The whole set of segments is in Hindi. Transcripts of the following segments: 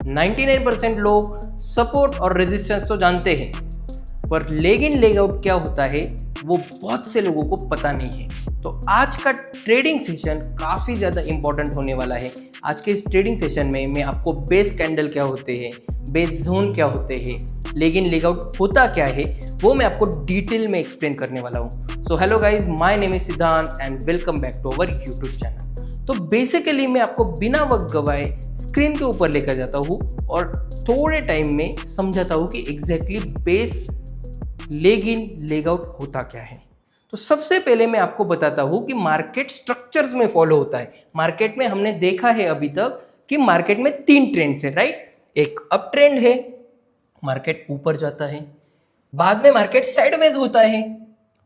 99% लोग सपोर्ट और रेजिस्टेंस तो जानते हैं, पर लेग इन लेग आउट क्या होता है वो बहुत से लोगों को पता नहीं है। तो आज का ट्रेडिंग सेशन काफ़ी ज़्यादा इंपॉर्टेंट होने वाला है। आज के इस ट्रेडिंग सेशन में मैं आपको बेस कैंडल क्या होते हैं, बेस जोन क्या होते हैं, लेग इन लेग आउट होता क्या है, वो मैं आपको डिटेल में एक्सप्लेन करने वाला हूँ। So hello guys, my name is Siddhant and welcome back to our YouTube channel. तो बेसिकली मैं आपको बिना वक्त गवाए स्क्रीन के ऊपर लेकर जाता हूँ और थोड़े टाइम में समझाता हूँ कि exactly base leg in leg out होता क्या है। तो सबसे पहले मैं आपको बताता हूँ कि मार्केट स्ट्रक्चर्स में फॉलो होता है। मार्केट में हमने देखा है अभी तक कि मार्केट में 3 ट्रेंड्स है, राइट। एक अप ट्रेंड है, मार्केट ऊपर जाता है, बाद में मार्केट साइडवेज होता है,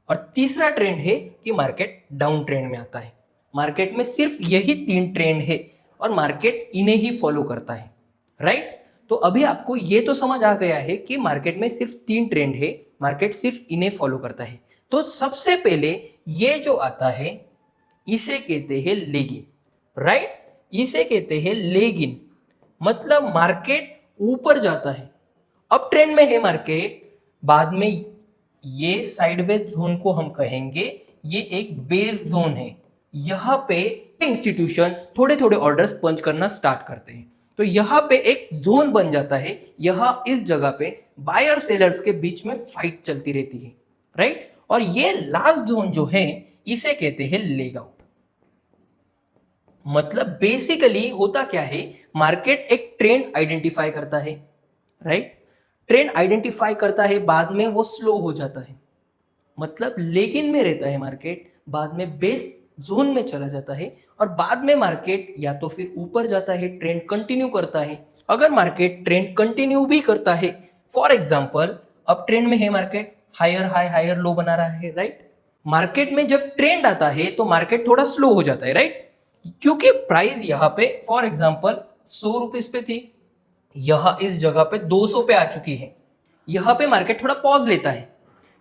और तीसरा ट्रेंड है कि मार्केट डाउन ट्रेंड में आता है। मार्केट में सिर्फ यही 3 ट्रेंड है और मार्केट इन्हें ही फॉलो करता है, राइट। तो अभी आपको ये तो समझ आ गया है कि मार्केट में सिर्फ 3 ट्रेंड है, मार्केट सिर्फ इन्हें फॉलो करता है। तो सबसे पहले ये जो आता है इसे कहते हैं लेग इन, राइट। इसे कहते हैं लेग इन, मतलब मार्केट ऊपर जाता है, अप ट्रेंड में है मार्केट, बाद में ये साइडवेज जोन को हम कहेंगे ये एक बेस जोन है। यहाँ पे इंस्टीट्यूशन थोड़े थोड़े ऑर्डर्स पंच करना स्टार्ट करते हैं, तो यहाँ पे एक जोन बन जाता है। यहाँ इस जगह पे बायर सेलर्स के बीच में फाइट चलती रहती है, राइट। और ये लास्ट जोन जो है इसे कहते हैं लेग आउट। मतलब बेसिकली होता क्या है, मार्केट एक ट्रेंड आइडेंटिफाई करता है, राइट। ट्रेंड आइडेंटिफाई करता है, बाद में वो स्लो हो जाता है, मतलब लेग इन में रहता है मार्केट, बाद में बेस जोन में चला जाता है, और बाद में मार्केट या तो फिर ऊपर जाता है, ट्रेंड कंटिन्यू करता है। अगर मार्केट ट्रेंड कंटिन्यू भी करता है, फॉर एग्जांपल अब ट्रेंड में है market, higher high higher low बना रहा है, राइट। मार्केट में जब ट्रेंड आता है तो मार्केट थोड़ा स्लो हो जाता है, राइट, क्योंकि प्राइस यहाँ पे फॉर एग्जांपल 100 रुपीज पे थी, यहां इस जगह पे 200 पे आ चुकी है। यहां पे मार्केट थोड़ा पॉज लेता है,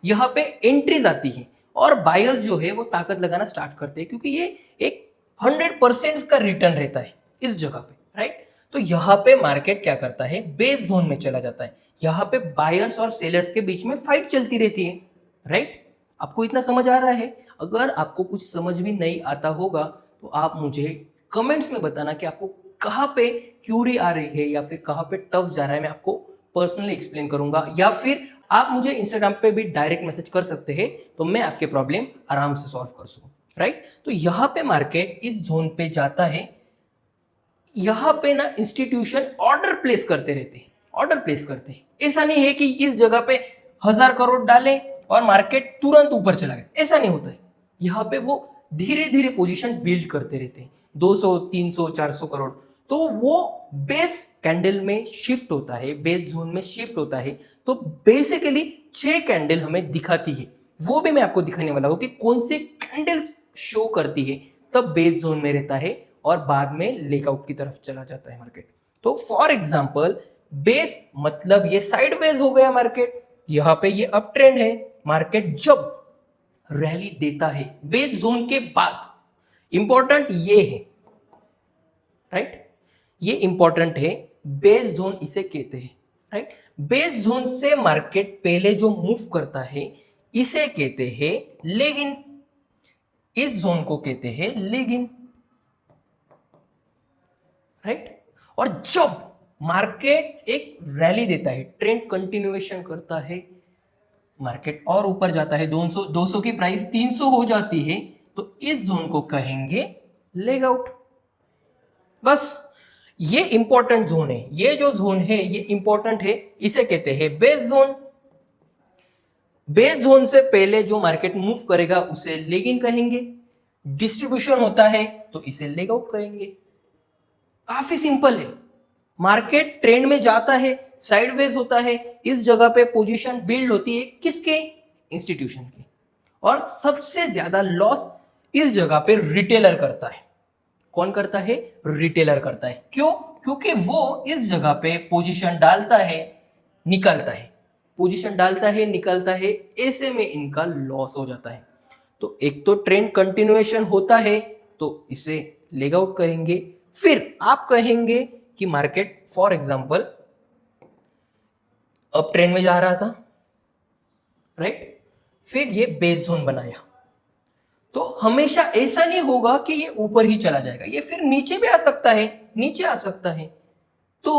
यहां पे एंट्रीज आती है और बायर्स जो है वो ताकत लगाना स्टार्ट करते हैं, क्योंकि ये एक 100% का रिटर्न रहता है इस जगह पे, राइट। तो यहाँ पे मार्केट क्या करता है, बेस जोन में चला जाता है। यहाँ पे बायर्स और सेलर्स के बीच में फाइट चलती रहती है, राइट। आपको इतना समझ आ रहा है? अगर आपको कुछ समझ भी नहीं आता होगा तो आप मुझे कमेंट्स में बताना कि आपको कहाँ पे क्यूरी आ रही है या फिर कहाँ पे टफ जा रहा है। मैं आपको पर्सनली एक्सप्लेन करूंगा, या फिर आप मुझे इंस्टाग्राम पे भी डायरेक्ट मैसेज कर सकते हैं, तो मैं आपके प्रॉब्लम आराम से सॉल्व कर सकूं, राइट। तो यहाँ पे मार्केट इस जोन पे जाता है, यहाँ पे ना इंस्टीट्यूशन ऑर्डर प्लेस करते रहते हैं, ऑर्डर प्लेस करते हैं। ऐसा नहीं है कि इस जगह पे 1000 करोड़ डाले और मार्केट तुरंत ऊपर चला गया, ऐसा नहीं होता है। यहाँ पे वो धीरे धीरे पोजीशन बिल्ड करते रहते हैं, 200 300 400 करोड़। तो वो बेस कैंडल में शिफ्ट होता है, बेस जोन में शिफ्ट होता है। तो बेसिकली 6 कैंडल हमें दिखाती है, वो भी मैं आपको दिखाने वाला हूं कि कौन से कैंडल्स शो करती है, तब बेस जोन में रहता है और बाद में लेगआउट की तरफ चला जाता है मार्केट। तो फॉर एग्जांपल बेस मतलब ये साइडवेज हो गया मार्केट, यहां पे ये अप ट्रेंड है। मार्केट जब रैली देता है बेस जोन के बाद, इंपॉर्टेंट ये है, राइट, ये इंपॉर्टेंट है, बेस जोन इसे कहते हैं, राइट। बेस जोन से मार्केट पहले जो मूव करता है इसे कहते हैं लेग इन, इस जोन को कहते हैं लेग इन, राइट। और जब मार्केट एक रैली देता है, ट्रेंड कंटिन्यूएशन करता है, मार्केट और ऊपर जाता है, 200 की प्राइस 300 हो जाती है, तो इस जोन को कहेंगे लेग आउट। बस ये इंपॉर्टेंट जोन है, ये जो जोन है ये इंपॉर्टेंट है, इसे कहते हैं बेस जोन। बेस जोन से पहले जो मार्केट मूव करेगा उसे लेग इन कहेंगे, डिस्ट्रीब्यूशन होता है तो इसे लेग आउट करेंगे। काफी सिंपल है। मार्केट ट्रेंड में जाता है, साइडवेज होता है, इस जगह पे पोजीशन बिल्ड होती है, किसके? इंस्टीट्यूशन की। और सबसे ज्यादा लॉस इस जगह पे रिटेलर करता है। कौन करता है? रिटेलर करता है। क्यों? क्योंकि वो इस जगह पे पोजीशन डालता है, निकलता है, पोजीशन डालता है, निकलता है, ऐसे में इनका लॉस हो जाता है। तो एक तो ट्रेंड कंटिन्यूएशन होता है तो इसे लेग आउट कहेंगे, फिर आप कहेंगे कि मार्केट फॉर एग्जाम्पल अब ट्रेंड में जा रहा था, राइट, फिर ये बेस जोन बनाया, तो हमेशा ऐसा नहीं होगा कि ये ऊपर ही चला जाएगा, ये फिर नीचे भी आ सकता है, नीचे आ सकता है। तो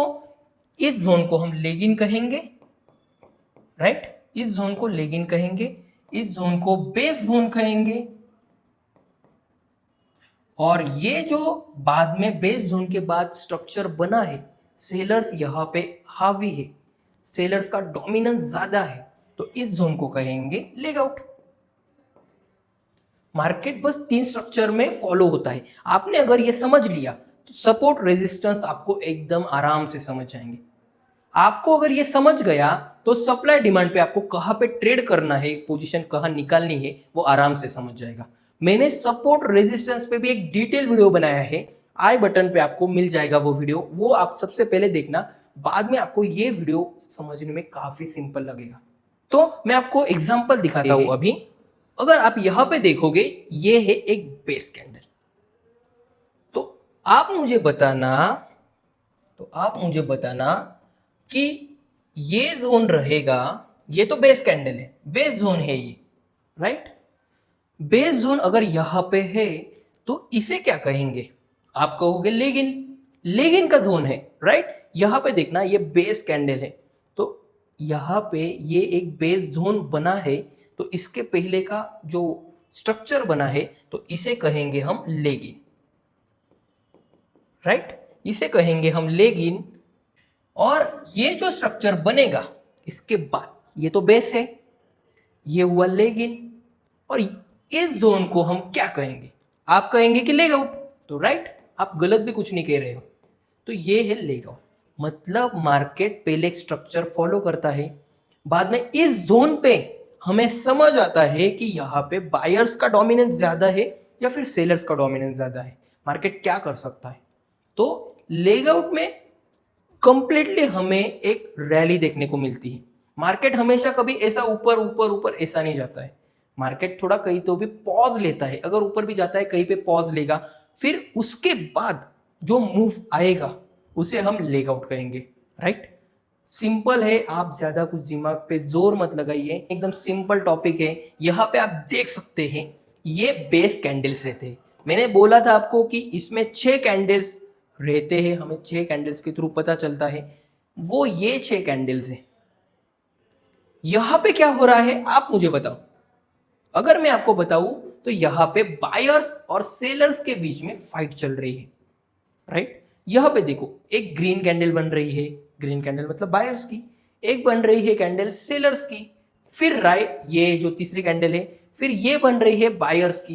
इस जोन को हम लेगिन कहेंगे, राइट, इस जोन को लेगिन कहेंगे, इस जोन को बेस जोन कहेंगे, और ये जो बाद में बेस जोन के बाद स्ट्रक्चर बना है, सेलर्स यहां पे हावी है, सेलर्स का डोमिनेंस ज्यादा है, तो इस जोन को कहेंगे लेग आउट। मार्केट बस 3 स्ट्रक्चर में फॉलो होता है। आपने अगर ये समझ लिया तो सपोर्ट रेजिस्टेंस आपको एकदम आराम से समझ जाएंगे। आपको अगर ये समझ गया तो सप्लाई डिमांड पे आपको कहां पे ट्रेड करना है, पोजीशन कहां निकालनी है, वो आराम से समझ जाएगा। मैंने सपोर्ट रेजिस्टेंस पे भी एक डिटेल वीडियो बनाया है, आई बटन पे आपको मिल जाएगा वो वीडियो, वो आप सबसे पहले देखना, बाद में आपको ये वीडियो समझने में काफी सिंपल लगेगा। तो मैं आपको एग्जांपल दिखाता हूं अभी। अगर आप यहां पे देखोगे, ये है एक बेस कैंडल, तो आप मुझे बताना कि ये जोन रहेगा, ये तो बेस कैंडल है, बेस जोन है ये, राइट। बेस जोन अगर यहां पे है तो इसे क्या कहेंगे, आप कहोगे लेगिन, लेगिन का जोन है, राइट। यहां पे देखना, ये बेस कैंडल है, तो यहां पे ये एक बेस जोन बना है, तो इसके पहले का जो स्ट्रक्चर बना है तो इसे कहेंगे हम लेगिन, राइट, इसे कहेंगे हम लेगिन। और ये जो स्ट्रक्चर बनेगा इसके बाद, ये तो बेस है, ये हुआ लेगिन, और इस जोन को हम क्या कहेंगे, आप कहेंगे कि लेग आउट, तो राइट, आप गलत भी कुछ नहीं कह रहे हो, तो ये है लेग आउट। मतलब मार्केट पहले एक स्ट्रक्चर फॉलो करता है, बाद में इस जोन पे हमें समझ आता है कि यहाँ पे बायर्स का डोमिनेंस ज्यादा है या फिर सेलर्स का डोमिनेंस ज्यादा है, मार्केट क्या कर सकता है। तो लेग आउट में कंप्लीटली हमें एक रैली देखने को मिलती है। मार्केट हमेशा कभी ऐसा ऊपर ऊपर ऊपर ऐसा नहीं जाता है, मार्केट थोड़ा कहीं तो भी पॉज लेता है, अगर ऊपर भी जाता है कहीं पे पॉज लेगा, फिर उसके बाद जो मूव आएगा उसे हम लेग आउट कहेंगे, राइट। सिंपल है, आप ज्यादा कुछ दिमाग पे जोर मत लगाइए, एकदम सिंपल टॉपिक है। यहाँ पे आप देख सकते हैं ये बेस कैंडल्स रहते हैं। मैंने बोला था आपको कि इसमें 6 कैंडल्स रहते हैं, हमें 6 कैंडल्स के थ्रू पता चलता है, वो ये 6 कैंडल्स हैं। यहां पे क्या हो रहा है आप मुझे बताओ। अगर मैं आपको बताऊं तो यहां पे बायर्स और सेलर्स के बीच में फाइट चल रही है, राइट। यहां पे देखो, एक ग्रीन कैंडल बन रही है, ग्रीन कैंडल मतलब बायर्स की, एक बन रही है कैंडल सेलर्स की, फिर राइट ये जो तीसरी कैंडल है, फिर ये बन रही है बायर्स की,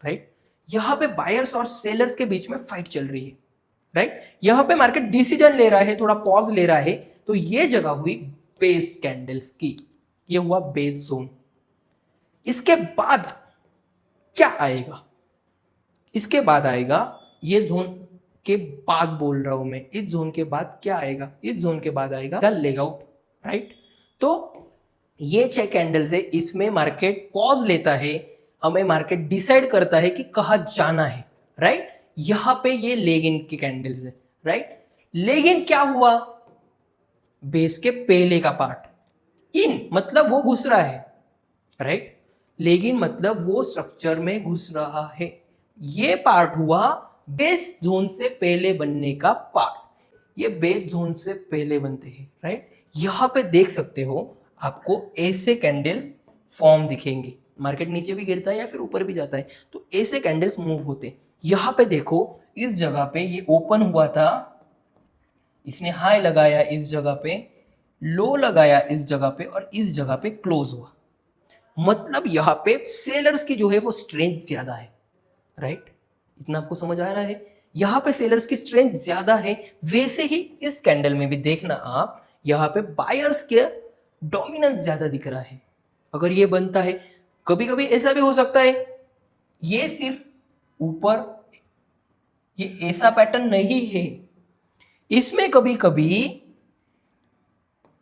राइट। यहां पे बायर्स और सेलर्स के बीच में फाइट चल रही है, राइट। यहां पे मार्केट डिसीजन ले रहा है, थोड़ा पॉज ले रहा है, तो ये जगह हुई बेस कैंडल्स की, ये हुआ बेस जोन। इसके बाद क्या आएगा, इसके बाद आएगा ये जोन के बाद बोल रहा हूं मैं, इस जोन के बाद क्या आएगा, इस जोन के बाद आएगा लेग आउट, राइट। तो ये 6 कैंडल्स है, इसमें मार्केट पॉज लेता है, हमें मार्केट डिसाइड करता है कि कहां जाना है, राइट। यहां पे ये लेगिन की कैंडल्स है, राइट। लेगिन क्या हुआ, बेस के पहले का पार्ट, इन मतलब वो घुस रहा है, राइट। लेगिन मतलब वो स्ट्रक्चर में घुस रहा है, ये पार्ट हुआ बेस जोन से पहले बनने का पार्ट, ये बेस जोन से पहले बनते हैं, राइट। यहां पे देख सकते हो आपको ऐसे कैंडल्स फॉर्म दिखेंगे, मार्केट नीचे भी गिरता है या फिर ऊपर भी जाता है तो ऐसे कैंडल्स मूव होते हैं। यहां पे देखो, इस जगह पे ये ओपन हुआ था, इसने हाई लगाया इस जगह पे, लो लगाया इस जगह पे, और इस जगह पे क्लोज हुआ। मतलब यहां पे सेलर्स की जो है वो स्ट्रेंथ ज्यादा है, राइट। इतना आपको समझ आ रहा है, यहां पे सेलर्स की स्ट्रेंथ ज्यादा है। वैसे ही इस कैंडल में भी देखना आप, यहां पे बायर्स के डोमिनेंस ज्यादा दिख रहा है। अगर ये बनता है, कभी कभी ऐसा भी हो सकता है ये सिर्फ ऊपर, ये ऐसा पैटर्न नहीं है, इसमें कभी कभी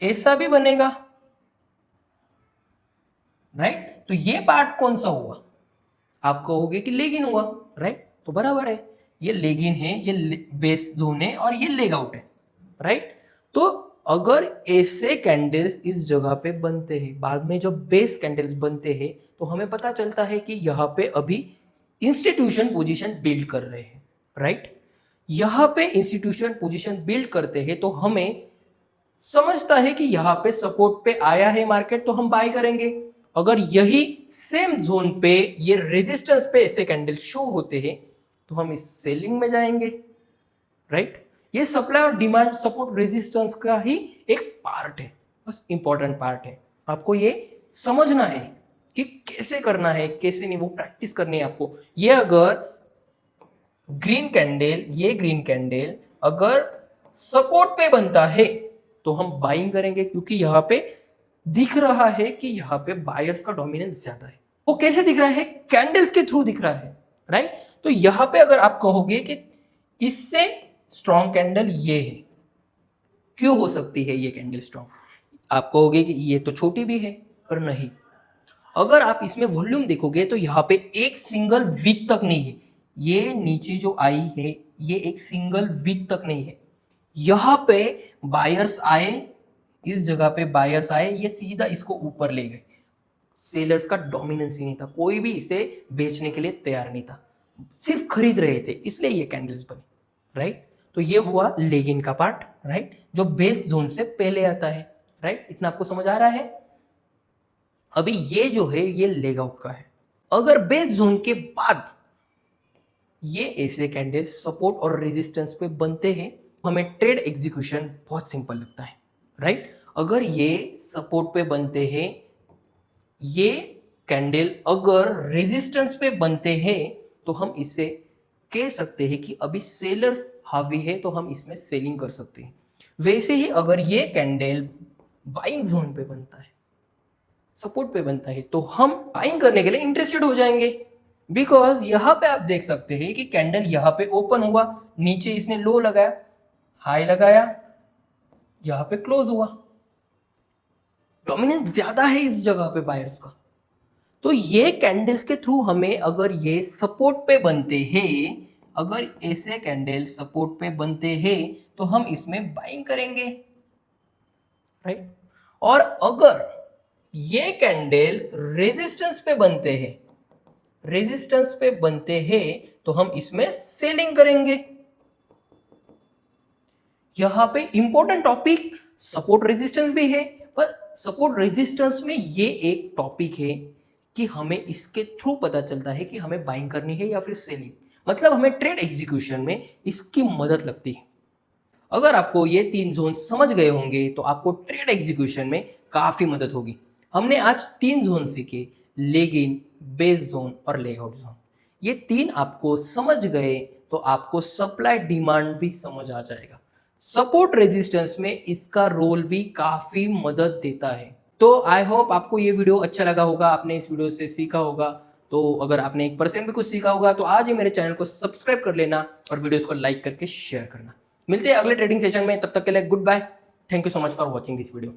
ऐसा भी बनेगा, राइट। तो ये पार्ट कौन सा हुआ, आप कहोगे कि लेगिन हुआ, राइट। तो बराबर है, ये लेगिन है, ये बेस जोन है और ये लेग आउट है, राइट। तो अगर ऐसे कैंडल्स इस जगह पे बनते हैं, बाद में जब बेस कैंडल्स बनते हैं, तो हमें पता चलता है कि यहाँ पे अभी इंस्टीट्यूशन पोजीशन बिल्ड कर रहे हैं, राइट। यहाँ पे इंस्टीट्यूशन पोजीशन बिल्ड करते हैं तो हमें समझता है कि यहाँ पे सपोर्ट पे आया है मार्केट, तो हम बाय करेंगे। अगर यही सेम जोन पे ये रेजिस्टेंस पे ऐसे कैंडल शो होते हैं तो हम इस सेलिंग में जाएंगे, राइट। ये सप्लाई और डिमांड सपोर्ट रेजिस्टेंस का ही एक पार्ट है, बस इंपॉर्टेंट पार्ट है। आपको ये समझना है कि कैसे करना है कैसे नहीं, वो प्रैक्टिस करनी है आपको। ये अगर ग्रीन कैंडल अगर सपोर्ट पे बनता है तो हम बाइंग करेंगे, क्योंकि यहां पे दिख रहा है कि यहां पे बायर्स का डोमिनेंस ज्यादा है। वो कैसे दिख रहा है? कैंडल्स के थ्रू दिख रहा है, राइट। तो यहां पे अगर आप कहोगे कि इससे स्ट्रॉन्ग कैंडल ये है, क्यों हो सकती है ये कैंडल स्ट्रॉन्ग, आप कहोगे कि ये तो छोटी भी है, पर नहीं। अगर आप इसमें वॉल्यूम देखोगे तो यहाँ पे एक सिंगल वीक तक नहीं है, ये नीचे जो आई है ये एक सिंगल वीक तक नहीं है। यहाँ पे बायर्स आए, इस जगह पे बायर्स आए, ये सीधा इसको ऊपर ले गए। सेलर्स का डोमिनेंस ही नहीं था, कोई भी इसे बेचने के लिए तैयार नहीं था, सिर्फ खरीद रहे थे, इसलिए ये कैंडल्स बनी, राइट। तो ये हुआ लेगिन का पार्ट, राइट, जो बेस जोन से पहले आता है, राइट। इतना आपको समझ आ रहा है? अभी ये जो है ये लेग आउट का है। अगर बेस जोन के बाद ये ऐसे कैंडल्स सपोर्ट और रेजिस्टेंस पे बनते हैं, हमें ट्रेड एग्जीक्यूशन बहुत सिंपल लगता है, राइट। अगर ये सपोर्ट पे बनते हैं, ये कैंडल अगर रेजिस्टेंस पे बनते हैं, तो हम इससे कह सकते हैं कि अभी सेलर्स हावी है, तो हम इसमें सेलिंग कर सकते हैं। वैसे ही अगर ये कैंडल बाइंग जोन पे बनता है, सपोर्ट पे बनता है, तो हम बाइंग करने के लिए इंटरेस्टेड हो जाएंगे। बिकॉज यहां पे आप देख सकते हैं कि कैंडल यहां पे ओपन हुआ, नीचे इसने लो लगाया, हाई लगाया, यहां पे क्लोज हुआ, डोमिनेंस ज्यादा है इस जगह पे बायर्स का। तो ये कैंडल्स के थ्रू हमें अगर ये सपोर्ट पे बनते हैं, अगर ऐसे कैंडल सपोर्ट पे बनते हैं, तो हम इसमें बाइंग करेंगे, राइट। और अगर ये कैंडल्स रेजिस्टेंस पे बनते हैं, तो हम इसमें सेलिंग करेंगे। यहां पे इंपॉर्टेंट टॉपिक सपोर्ट रेजिस्टेंस भी है, पर सपोर्ट रेजिस्टेंस में ये एक टॉपिक है कि हमें इसके थ्रू पता चलता है कि हमें बाइंग करनी है या फिर सेलिंग, मतलब हमें ट्रेड एग्जीक्यूशन में इसकी मदद लगती है। अगर आपको ये 3 जोन समझ गए होंगे तो आपको ट्रेड एग्जीक्यूशन में काफी मदद होगी। हमने आज 3 जोन सीखे, लेग इन, बेस जोन और लेग आउट जोन। ये 3 आपको समझ गए तो आपको सप्लाई डिमांड भी समझ आ जाएगा। सपोर्ट रेजिस्टेंस में इसका रोल भी काफी मदद देता है। तो आई होप आपको ये वीडियो अच्छा लगा होगा, आपने इस वीडियो से सीखा होगा। तो अगर आपने 1% भी कुछ सीखा होगा तो आज ही मेरे चैनल को सब्सक्राइब कर लेना और वीडियोस को लाइक करके शेयर करना। मिलते हैं अगले ट्रेडिंग सेशन में, तब तक के लिए goodbye. Thank you so much for watching this video.